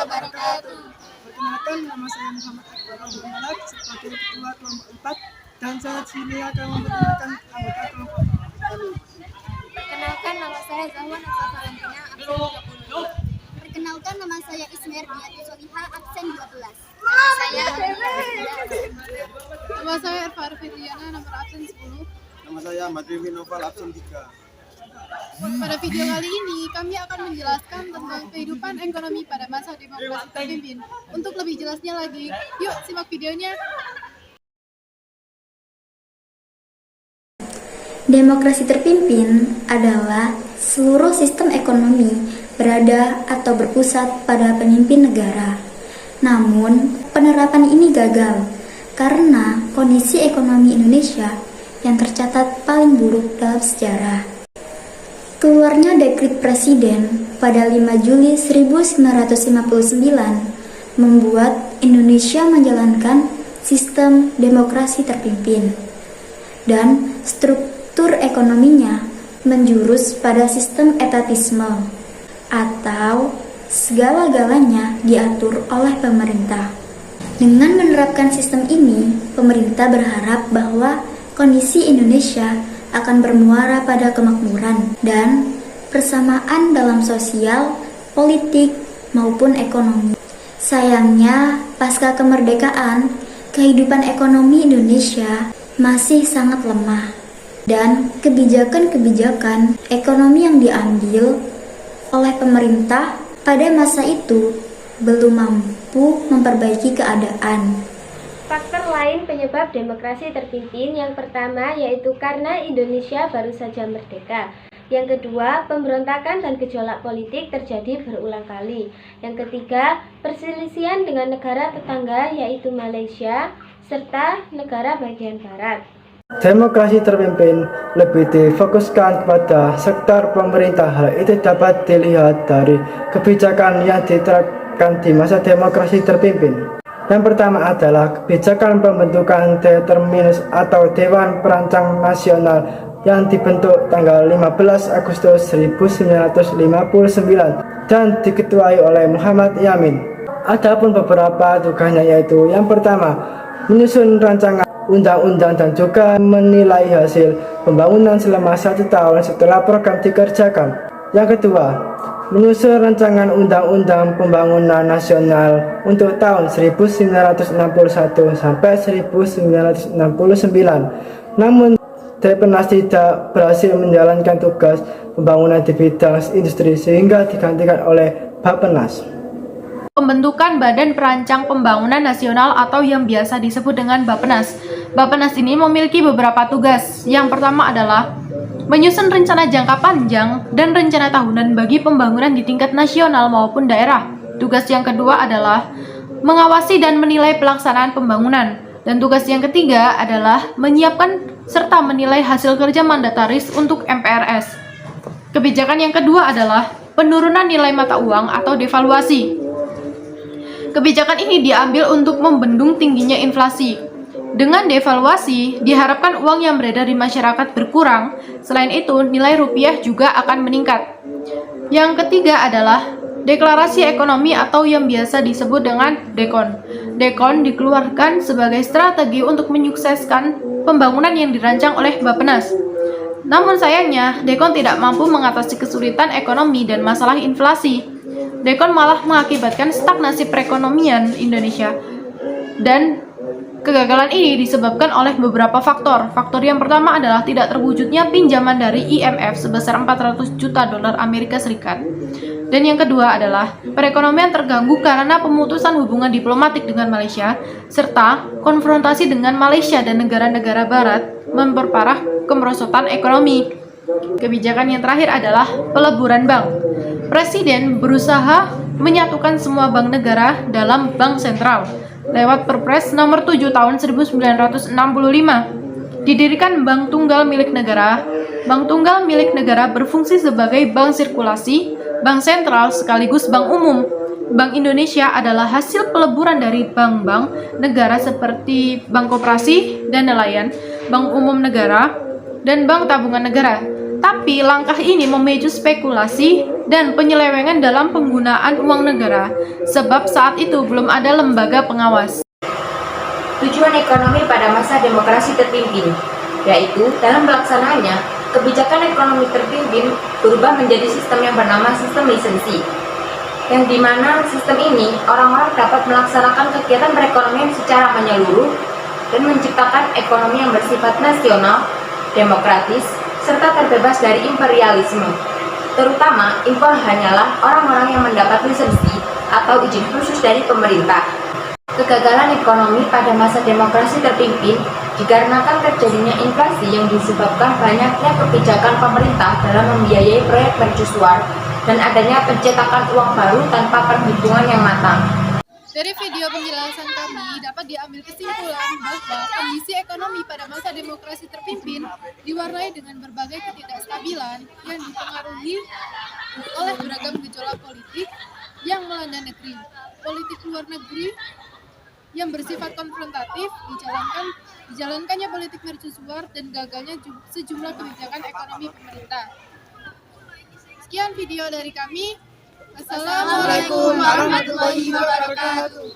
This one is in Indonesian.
wabarakatuh. Perkenalkan, nama saya Muhammad Akbar Abdul Malak sebagai Ketua Kelompok 4 dan saya di sini akan memperkenalkan anggota kelompok kami. Perkenalkan, nama saya Zahwan Asa Valentina, absen 30. Perkenalkan, nama saya Ismer Diatu Soliha, absen 12. Nama saya Erva Arfidiana, nomor absen 10. Nama saya Ahmad Rifin Noval, absen 3. Pada video kali ini, kami akan menjelaskan tentang kehidupan ekonomi pada masa demokrasi terpimpin. Untuk lebih jelasnya lagi, yuk simak videonya. Demokrasi terpimpin adalah seluruh sistem ekonomi berada atau berpusat pada pemimpin negara. Namun, penerapan ini gagal karena kondisi ekonomi Indonesia yang tercatat paling buruk dalam sejarah. Keluarnya dekret Presiden pada 5 Juli 1959 membuat Indonesia menjalankan sistem demokrasi terpimpin dan struktur ekonominya menjurus pada sistem etatisme atau segala-galanya diatur oleh pemerintah. Dengan menerapkan sistem ini, pemerintah berharap bahwa kondisi Indonesia akan bermuara pada kemakmuran dan persamaan dalam sosial, politik, maupun ekonomi. Sayangnya, pasca kemerdekaan, kehidupan ekonomi Indonesia masih sangat lemah dan kebijakan-kebijakan ekonomi yang diambil oleh pemerintah pada masa itu belum mampu memperbaiki keadaan. Faktor lain penyebab demokrasi terpimpin yang pertama yaitu karena Indonesia baru saja merdeka. Yang kedua, pemberontakan dan gejolak politik terjadi berulang kali. Yang ketiga, perselisihan dengan negara tetangga yaitu Malaysia serta negara bagian barat. Demokrasi terpimpin lebih difokuskan kepada sektor pemerintah. Hal itu dapat dilihat dari kebijakan yang diterapkan di masa demokrasi terpimpin. Yang pertama adalah kebijakan pembentukan Determinus atau Dewan Perancang Nasional yang dibentuk tanggal 15 Agustus 1959 dan diketuai oleh Muhammad Yamin. Adapun beberapa tugasnya yaitu yang pertama, menyusun rancangan undang-undang dan juga menilai hasil pembangunan selama 1 tahun setelah program dikerjakan. Yang kedua, menyusun rancangan undang-undang pembangunan nasional untuk tahun 1961 sampai 1969. Namun, Depenas tidak berhasil menjalankan tugas pembangunan di bidang industri sehingga digantikan oleh Bappenas. Pembentukan Badan Perancang Pembangunan Nasional atau yang biasa disebut dengan Bappenas. Bappenas ini memiliki beberapa tugas. Yang pertama adalah menyusun rencana jangka panjang dan rencana tahunan bagi pembangunan di tingkat nasional maupun daerah. Tugas yang kedua adalah mengawasi dan menilai pelaksanaan pembangunan. Dan tugas yang ketiga adalah menyiapkan serta menilai hasil kerja mandataris untuk MPRS. Kebijakan yang kedua adalah penurunan nilai mata uang atau devaluasi. Kebijakan ini diambil untuk membendung tingginya inflasi. Dengan devaluasi, diharapkan uang yang beredar di masyarakat berkurang. Selain itu, nilai rupiah juga akan meningkat. Yang ketiga adalah deklarasi ekonomi atau yang biasa disebut dengan DEKON. DEKON dikeluarkan sebagai strategi untuk menyukseskan pembangunan yang dirancang oleh Bappenas. Namun sayangnya, DEKON tidak mampu mengatasi kesulitan ekonomi dan masalah inflasi. DEKON malah mengakibatkan stagnasi perekonomian Indonesia. Dan kegagalan ini disebabkan oleh beberapa faktor. Faktor yang pertama adalah tidak terwujudnya pinjaman dari IMF sebesar 400 juta dolar Amerika Serikat. Dan yang kedua adalah perekonomian terganggu karena pemutusan hubungan diplomatik dengan Malaysia, serta konfrontasi dengan Malaysia dan negara-negara barat memperparah kemerosotan ekonomi. Kebijakan yang terakhir adalah peleburan bank. Presiden berusaha menyatukan semua bank negara dalam bank sentral lewat Perpres nomor 7 tahun 1965. Didirikan bank tunggal milik negara. Bank tunggal milik negara berfungsi sebagai bank sirkulasi, bank sentral sekaligus bank umum. Bank Indonesia adalah hasil peleburan dari bank-bank negara seperti Bank Koperasi dan Nelayan, Bank Umum Negara, dan Bank Tabungan Negara. Tapi Tetapi langkah ini memicu spekulasi dan penyelewengan dalam penggunaan uang negara, sebab saat itu belum ada lembaga pengawas. Tujuan ekonomi pada masa demokrasi terpimpin, yaitu dalam pelaksanaannya, kebijakan ekonomi terpimpin berubah menjadi sistem yang bernama sistem lisensi, yang dimana sistem ini orang-orang dapat melaksanakan kegiatan perekonomian secara menyeluruh dan menciptakan ekonomi yang bersifat nasional, demokratis, serta terbebas dari imperialisme. Terutama, impor hanyalah orang-orang yang mendapat lisensi atau izin khusus dari pemerintah. Kegagalan ekonomi pada masa demokrasi terpimpin dikarenakan terjadinya inflasi yang disebabkan banyaknya kebijakan pemerintah dalam membiayai proyek mercusuar dan adanya pencetakan uang baru tanpa perhitungan yang matang. Dari video penjelasan kami dapat diambil kesimpulan bahwa kondisi ekonomi pada masa demokrasi terpimpin diwarnai dengan berbagai ketidakstabilan yang dipengaruhi oleh beragam gejolak politik yang melanda negeri. Politik luar negeri yang bersifat konfrontatif, dijalankannya politik mercusuar dan gagalnya sejumlah kebijakan ekonomi pemerintah. Sekian video dari kami. Assalamualaikum warahmatullahi wabarakatuh.